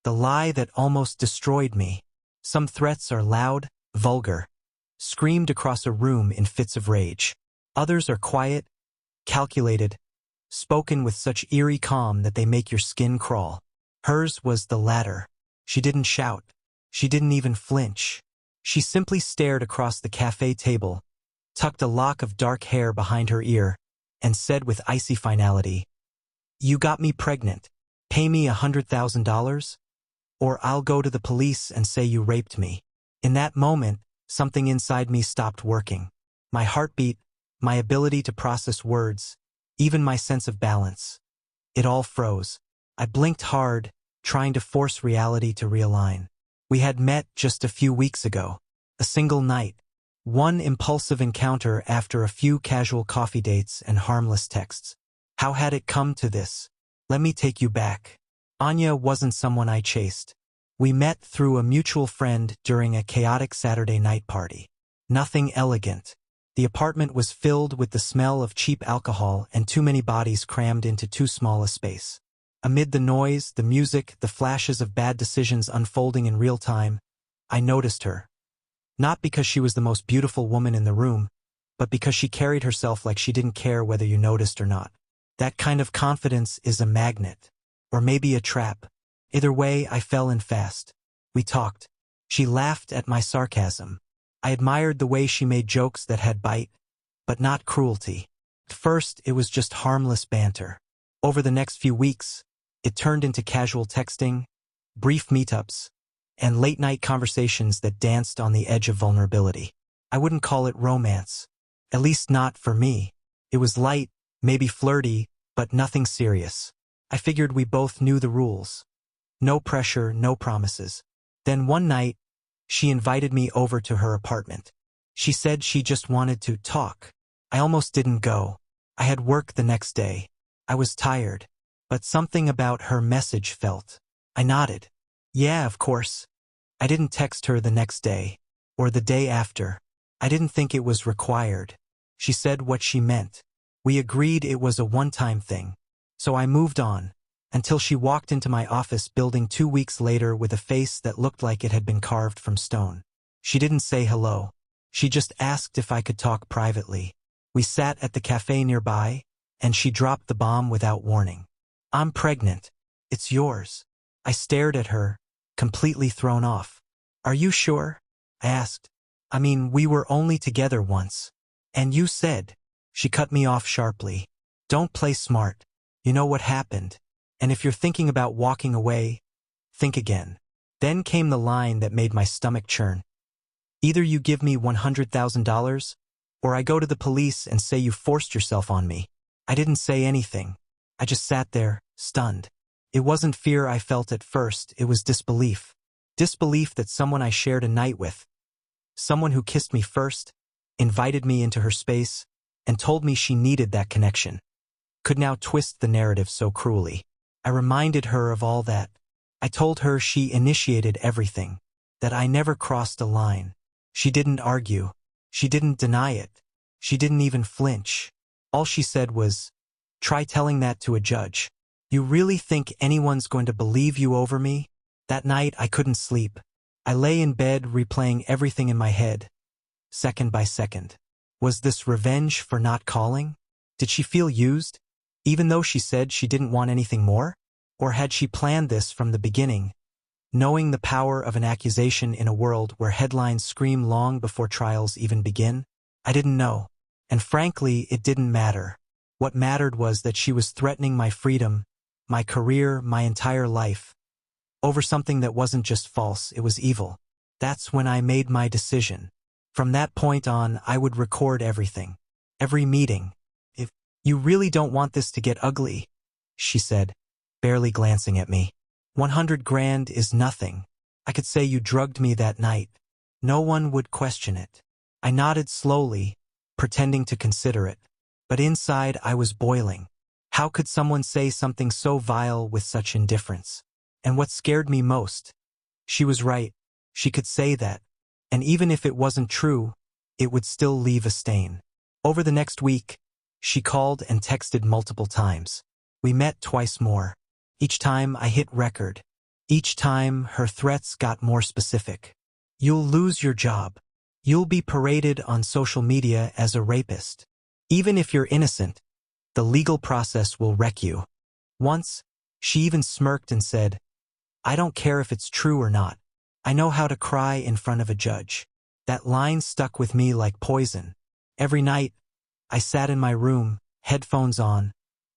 The lie that almost destroyed me. Some threats are loud, vulgar, screamed across a room in fits of rage. Others are quiet, calculated, spoken with such eerie calm that they make your skin crawl. Hers was the latter. She didn't shout. She didn't even flinch. She simply stared across the cafe table, tucked a lock of dark hair behind her ear, and said with icy finality, "You got me pregnant. Pay me $100,000, or I'll go to the police and say you raped me." In that moment, something inside me stopped working. My heartbeat, my ability to process words, even my sense of balance. It all froze. I blinked hard, trying to force reality to realign. We had met just a few weeks ago. A single night. One impulsive encounter after a few casual coffee dates and harmless texts. How had it come to this? Let me take you back. Anya wasn't someone I chased. We met through a mutual friend during a chaotic Saturday night party. Nothing elegant. The apartment was filled with the smell of cheap alcohol and too many bodies crammed into too small a space. Amid the noise, the music, the flashes of bad decisions unfolding in real time, I noticed her. Not because she was the most beautiful woman in the room, but because she carried herself like she didn't care whether you noticed or not. That kind of confidence is a magnet. Or maybe a trap. Either way, I fell in fast. We talked. She laughed at my sarcasm. I admired the way she made jokes that had bite, but not cruelty. At first, it was just harmless banter. Over the next few weeks, it turned into casual texting, brief meetups, and late-night conversations that danced on the edge of vulnerability. I wouldn't call it romance. At least not for me. It was light, maybe flirty, but nothing serious. I figured we both knew the rules. No pressure, no promises. Then one night, she invited me over to her apartment. She said she just wanted to talk. I almost didn't go. I had work the next day. I was tired. But something about her message felt. I nodded. Yeah, of course. I didn't text her the next day. Or the day after. I didn't think it was required. She said what she meant. We agreed it was a one-time thing. So I moved on. Until she walked into my office building 2 weeks later with a face that looked like it had been carved from stone. She didn't say hello. She just asked if I could talk privately. We sat at the cafe nearby, and she dropped the bomb without warning. "I'm pregnant. It's yours." I stared at her, completely thrown off. "Are you sure?" I asked. "I mean, we were only together once. And you said." She cut me off sharply. "Don't play smart. You know what happened. And if you're thinking about walking away, think again." Then came the line that made my stomach churn. "Either you give me $100,000, or I go to the police and say you forced yourself on me." I didn't say anything. I just sat there, stunned. It wasn't fear I felt at first, it was disbelief. Disbelief that someone I shared a night with, someone who kissed me first, invited me into her space, and told me she needed that connection, could now twist the narrative so cruelly. I reminded her of all that. I told her she initiated everything, that I never crossed a line. She didn't argue. She didn't deny it. She didn't even flinch. All she said was, "Try telling that to a judge. You really think anyone's going to believe you over me?" That night I couldn't sleep. I lay in bed replaying everything in my head, second by second. Was this revenge for not calling? Did she feel used, even though she said she didn't want anything more? Or had she planned this from the beginning, knowing the power of an accusation in a world where headlines scream long before trials even begin? I didn't know. And frankly, it didn't matter. What mattered was that she was threatening my freedom, my career, my entire life. Over something that wasn't just false, it was evil. That's when I made my decision. From that point on, I would record everything. Every meeting. "If you really don't want this to get ugly," she said, barely glancing at me. 100 grand is nothing. I could say you drugged me that night. No one would question it. I nodded slowly, pretending to consider it. But inside I was boiling. How could someone say something so vile with such indifference? And what scared me most? She was right. She could say that. And even if it wasn't true, it would still leave a stain. Over the next week, she called and texted multiple times. We met twice more. Each time I hit record. Each time, her threats got more specific. You'll lose your job. You'll be paraded on social media as a rapist. Even if you're innocent, the legal process will wreck you. Once, she even smirked and said, I don't care if it's true or not. I know how to cry in front of a judge. That line stuck with me like poison. Every night, I sat in my room, headphones on,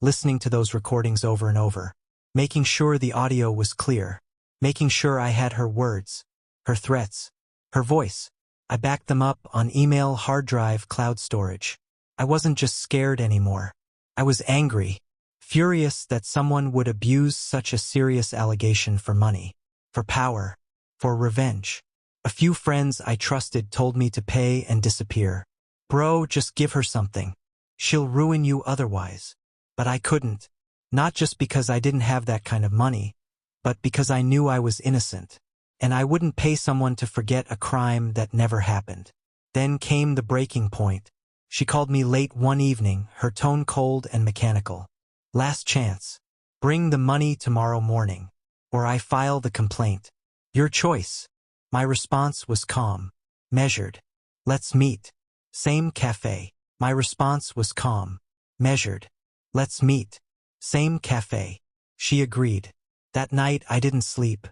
listening to those recordings over and over, making sure the audio was clear, making sure I had her words, her threats, her voice. I backed them up on email, hard drive, cloud storage. I wasn't just scared anymore. I was angry, furious that someone would abuse such a serious allegation for money, for power, for revenge. A few friends I trusted told me to pay and disappear. Bro, just give her something. She'll ruin you otherwise. But I couldn't. Not just because I didn't have that kind of money, but because I knew I was innocent. And I wouldn't pay someone to forget a crime that never happened. Then came the breaking point. She called me late one evening, her tone cold and mechanical. Last chance. Bring the money tomorrow morning, or I file the complaint. Your choice. My response was calm, measured. Let's meet. Same cafe. My response was calm, measured. Let's meet. Same cafe. She agreed. That night I didn't sleep.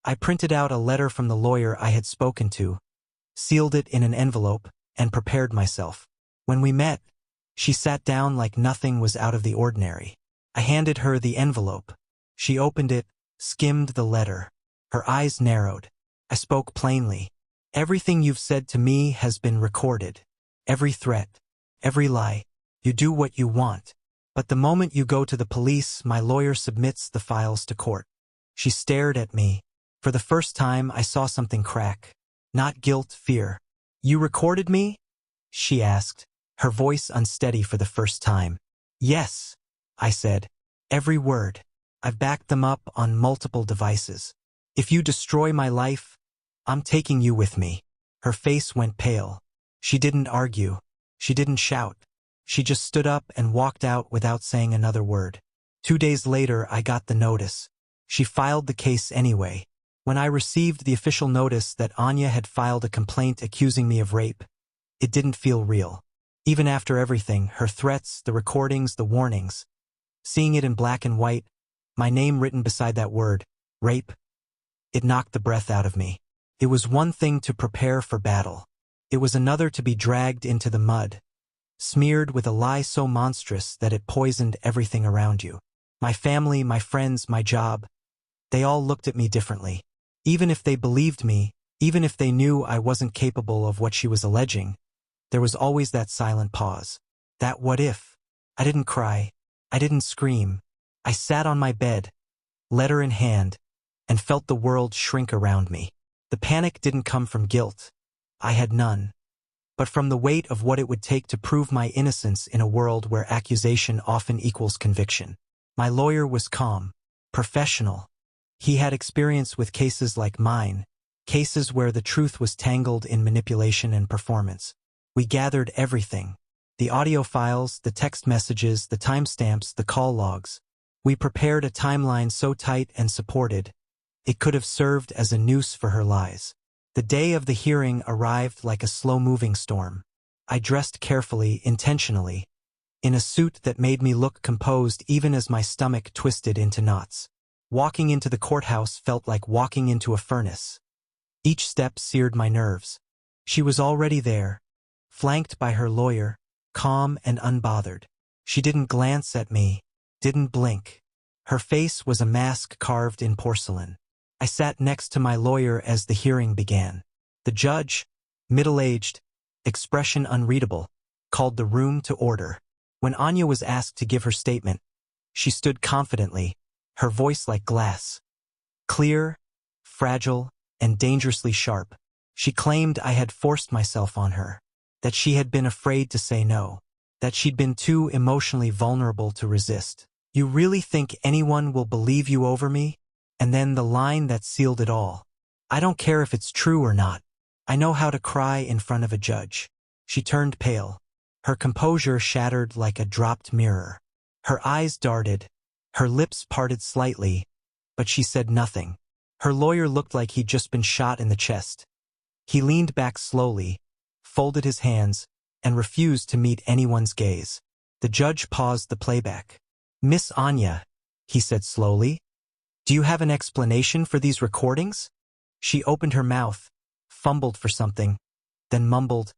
I printed out a letter from the lawyer I had spoken to, sealed it in an envelope, and prepared myself. When we met, she sat down like nothing was out of the ordinary. I handed her the envelope. She opened it, skimmed the letter. Her eyes narrowed. I spoke plainly. Everything you've said to me has been recorded. Every threat, every lie. You do what you want. But the moment you go to the police, my lawyer submits the files to court. She stared at me. For the first time, I saw something crack. Not guilt, fear. You recorded me? She asked, her voice unsteady for the first time. Yes, I said. Every word. I've backed them up on multiple devices. If you destroy my life, I'm taking you with me. Her face went pale. She didn't argue. She didn't shout. She just stood up and walked out without saying another word. 2 days later, I got the notice. She filed the case anyway. When I received the official notice that Anya had filed a complaint accusing me of rape, it didn't feel real. Even after everything, her threats, the recordings, the warnings, seeing it in black and white, my name written beside that word, rape, it knocked the breath out of me. It was one thing to prepare for battle. It was another to be dragged into the mud, smeared with a lie so monstrous that it poisoned everything around you. My family, my friends, my job, they all looked at me differently. Even if they believed me, even if they knew I wasn't capable of what she was alleging, there was always that silent pause. That what if? I didn't cry. I didn't scream. I sat on my bed, letter in hand, and felt the world shrink around me. The panic didn't come from guilt. I had none. But from the weight of what it would take to prove my innocence in a world where accusation often equals conviction. My lawyer was calm, professional. He had experience with cases like mine, cases where the truth was tangled in manipulation and performance. We gathered everything. The audio files, the text messages, the timestamps, the call logs. We prepared a timeline so tight and supported, it could have served as a noose for her lies. The day of the hearing arrived like a slow-moving storm. I dressed carefully, intentionally, in a suit that made me look composed even as my stomach twisted into knots. Walking into the courthouse felt like walking into a furnace. Each step seared my nerves. She was already there, flanked by her lawyer, calm and unbothered. She didn't glance at me, didn't blink. Her face was a mask carved in porcelain. I sat next to my lawyer as the hearing began. The judge, middle-aged, expression unreadable, called the room to order. When Anya was asked to give her statement, she stood confidently, her voice like glass. Clear, fragile, and dangerously sharp. She claimed I had forced myself on her, that she had been afraid to say no, that she'd been too emotionally vulnerable to resist. You really think anyone will believe you over me? And then the line that sealed it all. I don't care if it's true or not. I know how to cry in front of a judge. She turned pale. Her composure shattered like a dropped mirror. Her eyes darted. Her lips parted slightly, but she said nothing. Her lawyer looked like he'd just been shot in the chest. He leaned back slowly, folded his hands, and refused to meet anyone's gaze. The judge paused the playback. "Miss Anya," he said slowly, "do you have an explanation for these recordings?" She opened her mouth, fumbled for something, then mumbled,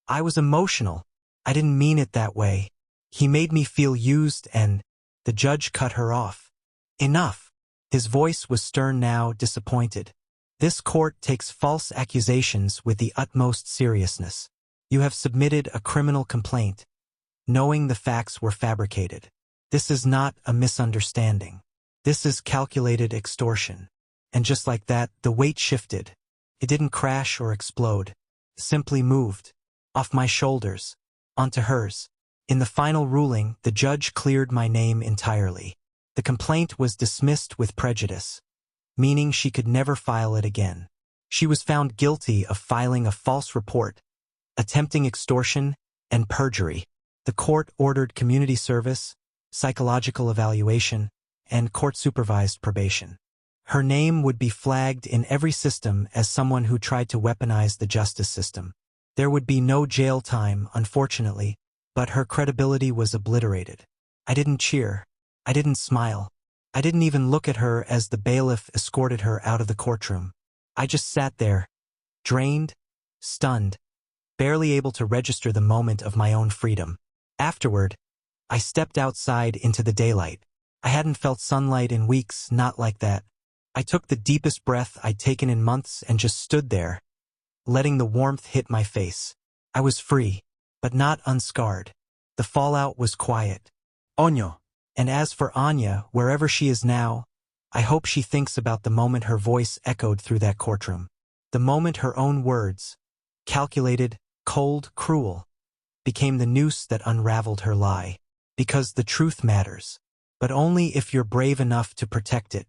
"I was emotional. I didn't mean it that way. He made me feel used and—" The judge cut her off. "Enough." His voice was stern now, disappointed. "This court takes false accusations with the utmost seriousness. You have submitted a criminal complaint, knowing the facts were fabricated. This is not a misunderstanding. This is calculated extortion." And just like that, the weight shifted. It didn't crash or explode. It simply moved. Off my shoulders, onto hers. In the final ruling, the judge cleared my name entirely. The complaint was dismissed with prejudice, meaning she could never file it again. She was found guilty of filing a false report, attempting extortion, and perjury. The court ordered community service, psychological evaluation, and court-supervised probation. Her name would be flagged in every system as someone who tried to weaponize the justice system. There would be no jail time, unfortunately, but her credibility was obliterated. I didn't cheer. I didn't smile. I didn't even look at her as the bailiff escorted her out of the courtroom. I just sat there, drained, stunned, barely able to register the moment of my own freedom. Afterward, I stepped outside into the daylight. I hadn't felt sunlight in weeks, not like that. I took the deepest breath I'd taken in months and just stood there, letting the warmth hit my face. I was free, but not unscarred. The fallout was quiet. Oño. And as for Anya, wherever she is now, I hope she thinks about the moment her voice echoed through that courtroom. The moment her own words, calculated, cold, cruel, became the noose that unraveled her lie. Because the truth matters, but only if you're brave enough to protect it.